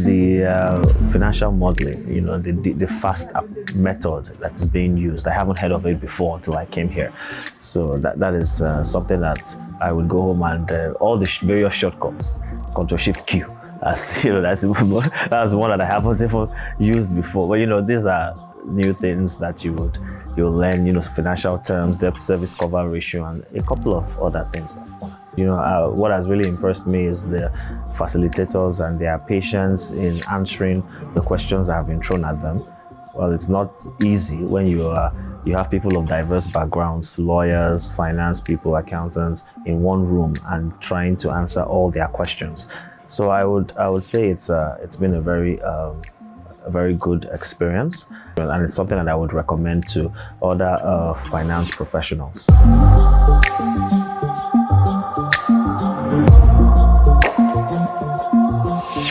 the financial modeling, the fast method that's being used. I haven't heard of it before until I came here. So that is something that I would go home and all the various shortcuts, Control Shift Q. That's one that I haven't even used before. But these are new things that you'll learn. Financial terms, debt service cover ratio, and a couple of other things. What has really impressed me is the facilitators and their patience in answering the questions that have been thrown at them. Well, it's not easy when you have people of diverse backgrounds, lawyers, finance people, accountants in one room and trying to answer all their questions. So I would say it's been a very good experience, and it's something that I would recommend to other finance professionals.